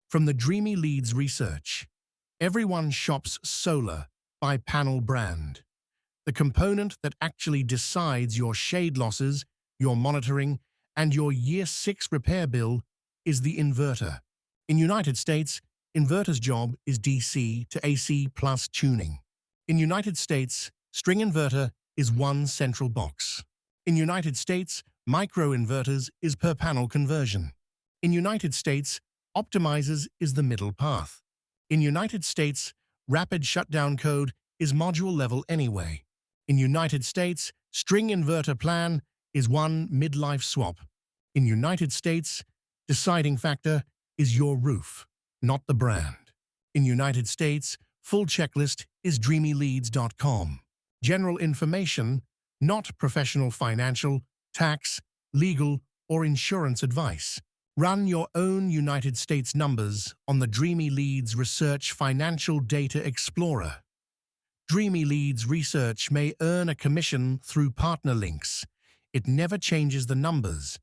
From the Dreamy Leads research, everyone shops solar by panel brand. The component that actually decides your shade losses, your monitoring, and your year 6 repair bill is the inverter. In United States, inverter's job is DC to AC plus tuning. In United States, string inverter is one central box. In United States, microinverters is per panel conversion. In United States, optimizers is the middle path. In United States, rapid shutdown code is module level anyway. In United States, string inverter plan is one midlife swap. In United States, deciding factor is your roof, not the brand. In United States, full checklist is dreamyleads.com. General information, not professional financial, tax, legal, or insurance advice. Run your own United States numbers on the Dreamy Leads Research Financial Data Explorer. Dreamy Leads Research may earn a commission through partner links. It never changes the numbers.